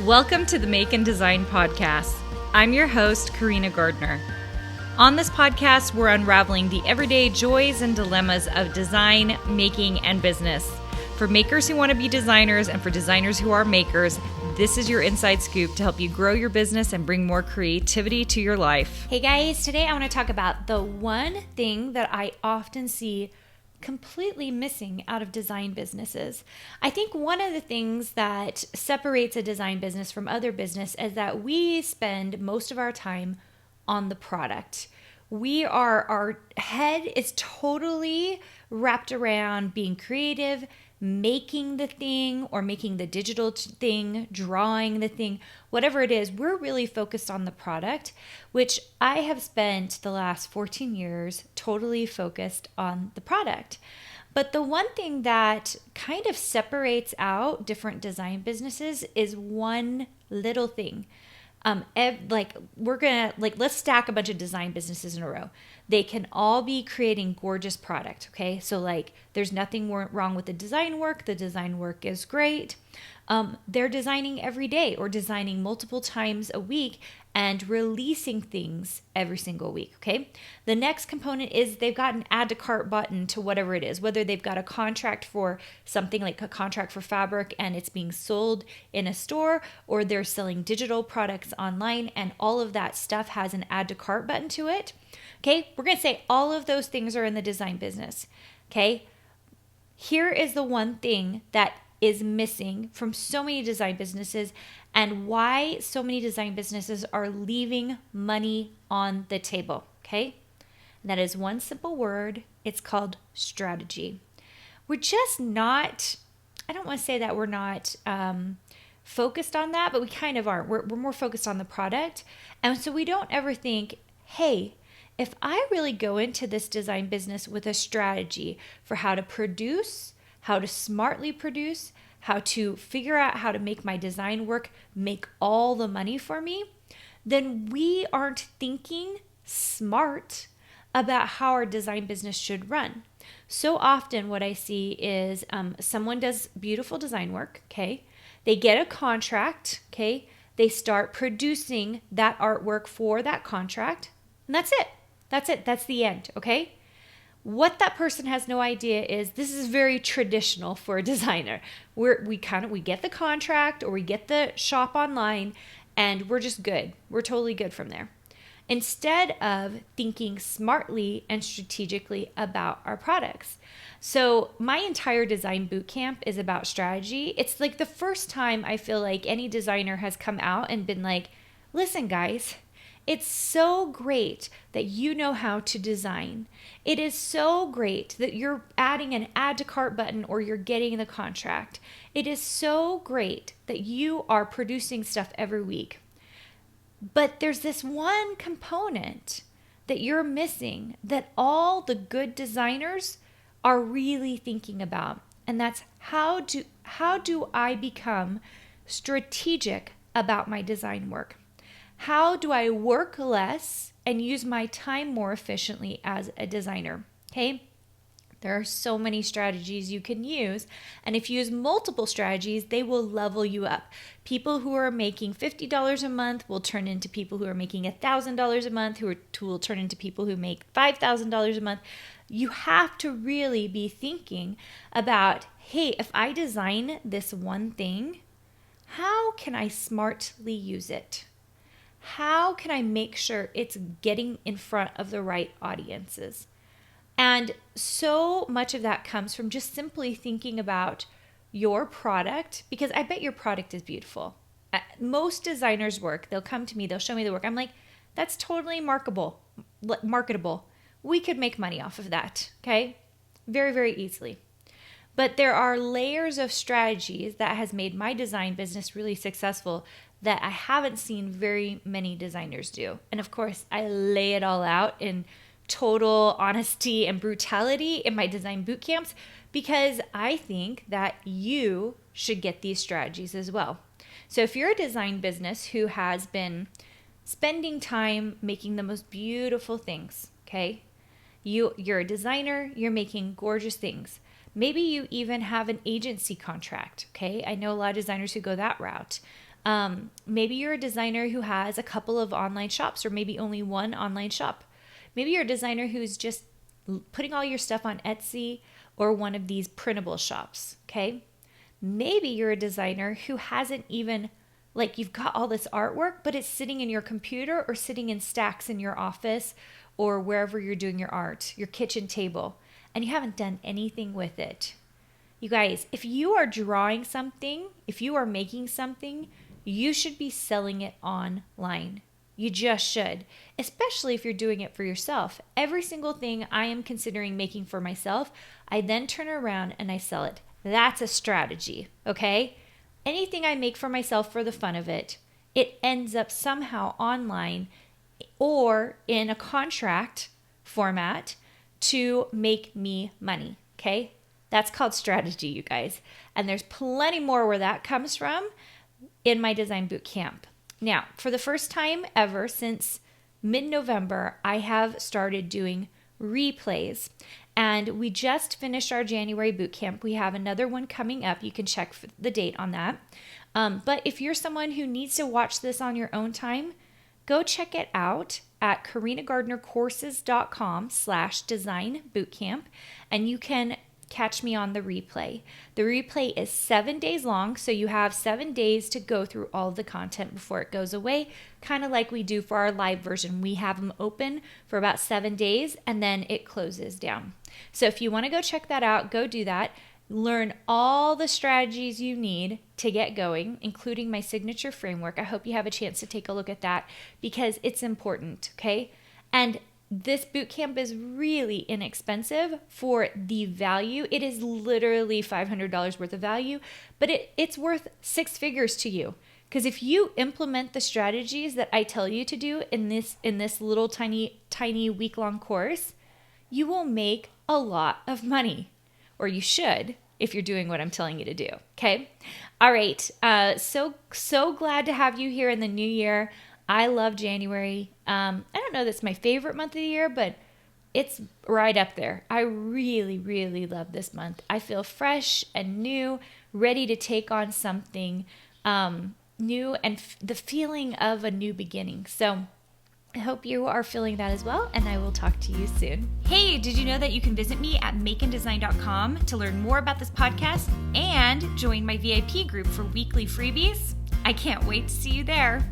Welcome to the Make and Design Podcast. I'm your host, Carina Gardner. On this podcast, we're unraveling the everyday joys and dilemmas of design, making, and business. For makers who want to be designers and for designers who are makers, this is your inside scoop to help you grow your business and bring more creativity to your life. Hey guys, today I want to talk about the one thing that I often see completely missing out of design businesses. I think one of the things that separates a design business from other business is that we spend most of our time on the product. Our head is totally wrapped around being creative, making the thing or making the digital thing, drawing the thing, whatever it is. We're really focused on the product, which I have spent the last 14 years totally focused on the product. But the one thing that kind of separates out different design businesses is one little thing. Let's stack a bunch of design businesses in a row. They can all be creating gorgeous product. Okay. So there's nothing wrong with the design work. The design work is great. They're designing every day or designing multiple times a week and releasing things every single week. Okay. The next component is they've got an add to cart button to whatever it is, whether they've got a contract for something like a contract for fabric and it's being sold in a store, or they're selling digital products online, and all of that stuff has an add to cart button to it. Okay. We're going to say all of those things are in the design business. Okay. Here is the one thing that is missing from so many design businesses and why so many design businesses are leaving money on the table, okay? And that is one simple word. It's called strategy. We're just not, I don't want to say that we're not focused on that, but we kind of aren't. We're more focused on the product. And so we don't ever think, hey, if I really go into this design business with a strategy for how to produce, how to smartly produce, how to figure out how to make my design work make all the money for me, then we aren't thinking smart about how our design business should run. So often what I see is someone does beautiful design work, okay? They get a contract, okay? They start producing that artwork for that contract, and that's it. That's it. That's the end, okay? What that person has no idea is this is very traditional for a designer. We get the contract or we get the shop online and we're just good. We're totally good from there. Instead of thinking smartly and strategically about our products. So my entire design boot camp is about strategy. It's like the first time I feel like any designer has come out and been like, listen guys, it's so great that you know how to design. It is so great that you're adding an add to cart button or you're getting the contract. It is so great that you are producing stuff every week. But there's this one component that you're missing that all the good designers are really thinking about. And that's how do I become strategic about my design work? How do I work less and use my time more efficiently as a designer? Okay. There are so many strategies you can use. And if you use multiple strategies, they will level you up. People who are making $50 a month will turn into people who are making $1,000 a month, who will turn into people who make $5,000 a month. You have to really be thinking about, hey, if I design this one thing, how can I smartly use it? How can I make sure it's getting in front of the right audiences? And so much of that comes from just simply thinking about your product, because I bet your product is beautiful. Most designers' work, they'll come to me, they'll show me the work. I'm like, that's totally marketable. We could make money off of that, okay? Very, very easily. But there are layers of strategies that has made my design business really successful that I haven't seen very many designers do. And of course, I lay it all out in total honesty and brutality in my design boot camps because I think that you should get these strategies as well. So if you're a design business who has been spending time making the most beautiful things, okay? You're a designer, you're making gorgeous things. Maybe you even have an agency contract, okay? I know a lot of designers who go that route. Maybe you're a designer who has a couple of online shops or maybe only one online shop. Maybe you're a designer who's just putting all your stuff on Etsy or one of these printable shops, okay? Maybe you're a designer who hasn't even, like, you've got all this artwork, but it's sitting in your computer or sitting in stacks in your office or wherever you're doing your art, your kitchen table, and you haven't done anything with it. You guys, if you are drawing something, if you are making something, you should be selling it online. You just should, especially if you're doing it for yourself. Every single thing I am considering making for myself, I then turn around and I sell it. That's a strategy, okay? Anything I make for myself for the fun of it, it ends up somehow online or in a contract format to make me money, okay? That's called strategy, you guys. And there's plenty more where that comes from in my design boot camp. Now, for the first time ever since mid-November, I have started doing replays. And we just finished our January boot camp. We have another one coming up. You can check the date on that. But if you're someone who needs to watch this on your own time, go check it out at carinagardnercourses.com/design bootcamp, and you can catch me on the replay. The replay is 7 days long, so you have 7 days to go through all of the content before it goes away, kind of like we do for our live version. We have them open for about 7 days, and then it closes down. So if you want to go check that out, go do that. Learn all the strategies you need to get going, including my signature framework. I hope you have a chance to take a look at that because it's important, okay? And this bootcamp is really inexpensive for the value. It is literally $500 worth of value, but it's worth 6 figures to you. Because if you implement the strategies that I tell you to do in this little tiny week-long course, you will make a lot of money, or you should if you're doing what I'm telling you to do. Okay. All right. So glad to have you here in the new year. I love January. I don't know that's my favorite month of the year, but it's right up there. I really, really love this month. I feel fresh and new, ready to take on something new and the feeling of a new beginning. So I hope you are feeling that as well, and I will talk to you soon. Hey, did you know that you can visit me at makeanddesign.com to learn more about this podcast and join my VIP group for weekly freebies? I can't wait to see you there.